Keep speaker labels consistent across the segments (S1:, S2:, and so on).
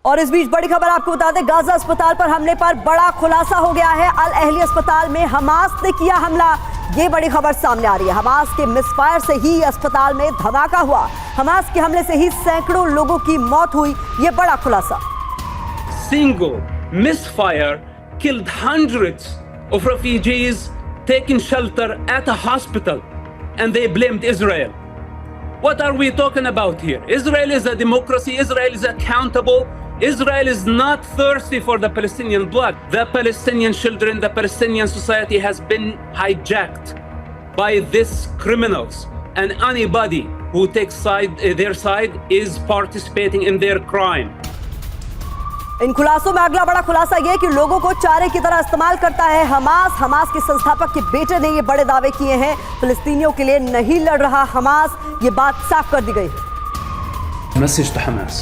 S1: और इस बीच बड़ी खबर आपको बता दें, गाजा अस्पताल पर हमले पर बड़ा खुलासा हो गया है। अल अहली अस्पताल में हमास ने किया हमला, ये बड़ी खबर सामने आ रही है। हमास के मिसफायर से ही अस्पताल में धमाका हुआ, हमास के हमले से ही सैकड़ों लोगों की मौत हुई, ये बड़ा खुलासा।
S2: Single misfire killed hundreds of refugees taking shelter at a hospital, and they blamed Israel. What are we talking about here? Israel is a democracy. Israel is accountable. Israel is not thirsty for the Palestinian blood. The Palestinian children, the Palestinian society has been hijacked by these criminals, and anybody who takes their side is participating in their crime.
S1: इन खुलासों में अगला बड़ा खुलासा यह कि लोगों को चारे की तरह इस्तेमाल करता है हमास। हमास के संस्थापक के बेटे ने ये बड़े दावे किए हैं। फिलिस्तीनियों के लिए नहीं लड़ रहा हमास, ये बात साफ कर दी गई है।
S3: Message to Hamas: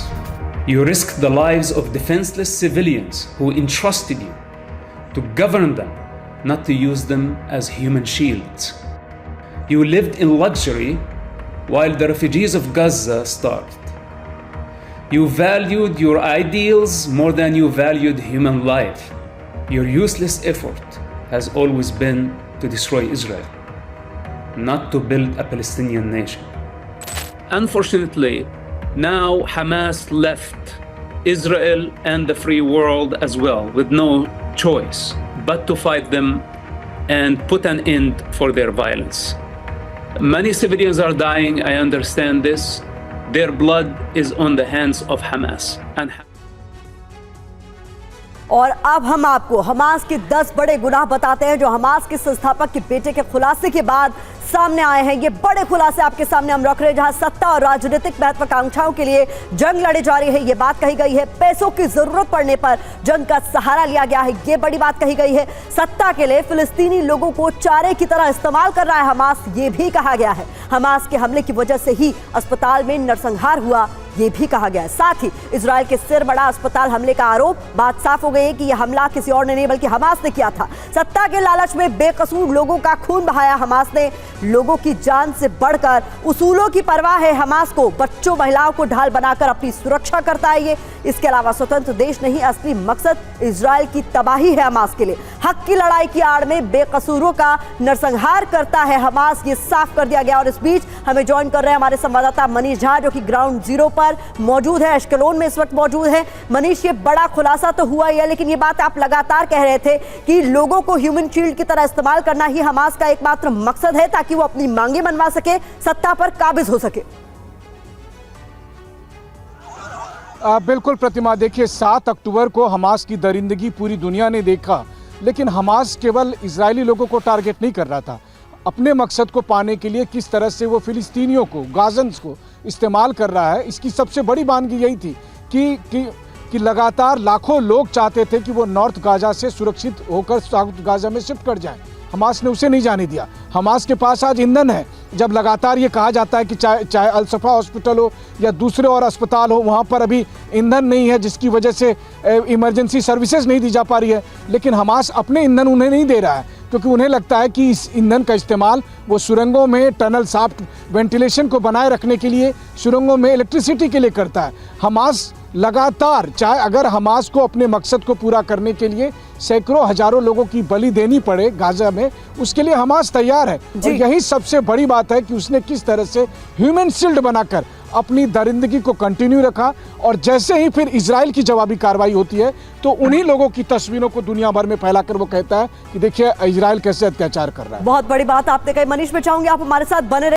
S3: you risked the lives of defenseless civilians who entrusted you to govern them, not to use them as human shields. You lived in luxury while the refugees of Gaza starved. You valued your ideals more than you valued human life. Your useless effort has always been to destroy Israel, not to build a Palestinian nation.
S2: Unfortunately, now Hamas left Israel and the free world as well with no choice but to fight them and put an end for their violence. Many civilians are dying, I understand this. Their blood is on the hands of Hamas.
S1: और अब हम आपको Hamas के 10 बड़े गुनाह बताते हैं जो हमास के संस्थापक के बेटे के खुलासे के बाद सामने आए हैं। ये बड़े खुलासे आपके सामने हम रख रहे हैं, जहां सत्ता और राजनीतिक महत्वाकांक्षाओं के लिए जंग लड़ी जा रही है, ये बात कही गई है। पैसों की जरूरत पड़ने पर जंग का सहारा लिया गया है, ये बड़ी बात कही गई है। सत्ता के लिए फिलिस्तीनी लोगों को चारे की तरह इस्तेमाल कर रहा है हमास, ये भी कहा गया है। हमास के हमले की वजह से ही अस्पताल में नरसंहार हुआ, ये भी कहा गया है। साथ ही इजराइल के सिर बड़ा अस्पताल हमले का आरोप, बात साफ हो गई है कि यह हमला किसी और ने नहीं बल्कि हमास ने किया था। सत्ता के लालच में बेकसूर लोगों का खून बहाया हमास ने। लोगों की जान से बढ़कर उसूलों की परवाह है हमास को। बच्चों महिलाओं को ढाल बनाकर अपनी सुरक्षा करता है ये। इसके अलावा स्वतंत्र देश नहीं, असली मकसद इजराइल की तबाही है हमास के लिए। हक की लड़ाई की आड़ में बेकसूरों का नरसंहार करता है हमास, ये साफ कर दिया गया। और इस बीच हमें ज्वाइन कर रहे हैं हमारे संवाददाता मनीष झा, जो कि ग्राउंड जीरो पर मौजूद है, अश्कलोन में इस वक्त मौजूद है। मनीष, ये बड़ा खुलासा तो हुआ ही है, लेकिन ये बात आप लगातार कह रहे थे कि लोगों को ह्यूमन शील्ड की तरह इस्तेमाल करना ही हमास का एकमात्र मकसद है, ताकि वो अपनी मांगे मनवा सके, सत्ता पर काबिज हो सके।
S4: बिल्कुल प्रतिमा, देखिए 7 अक्टूबर को हमास की दरिंदगी पूरी दुनिया ने देखा, लेकिन हमास केवल इजरायली लोगों को टारगेट नहीं कर रहा था। अपने मकसद को पाने के लिए किस तरह से वो फिलिस्तीनियों को, गाजन्स को इस्तेमाल कर रहा है, इसकी सबसे बड़ी बानगी यही थी कि लगातार लाखों लोग चाहते थे कि वो नॉर्थ गाजा से सुरक्षित होकर साउथ गाजा में शिफ्ट कर जाएं। हमास ने उसे नहीं जाने दिया। हमास के पास आज ईंधन है। जब लगातार ये कहा जाता है कि चाहे अल-सफा हॉस्पिटल हो या दूसरे और अस्पताल हो, वहाँ पर अभी ईंधन नहीं है, जिसकी वजह से इमरजेंसी सर्विसेज नहीं दी जा पा रही है, लेकिन हमास अपने ईंधन उन्हें नहीं दे रहा है, क्योंकि उन्हें लगता है कि इस ईंधन का इस्तेमाल वो सुरंगों में टनल साफ्ट वेंटिलेशन को बनाए रखने के लिए, सुरंगों में इलेक्ट्रिसिटी के लिए करता है। हमास लगातार, चाहे अगर हमास को अपने मकसद को पूरा करने के लिए सैकड़ों हजारों लोगों की बलि देनी पड़े गाजा में, उसके लिए हमास तैयार है। और यही सबसे बड़ी बात है कि उसने किस तरह से ह्यूमन शील्ड बनाकर अपनी दरिंदगी को कंटिन्यू रखा। और जैसे ही फिर इजराइल की जवाबी कार्रवाई होती है, तो उन्हीं लोगों की तस्वीरों को दुनिया भर में फैलाकर वो कहता है कि देखिए इजराइल कैसे अत्याचार कर रहा है।
S1: बहुत बड़ी बात आपने कही मनीष, मैं चाहूंगी आप हमारे साथ बने रहे।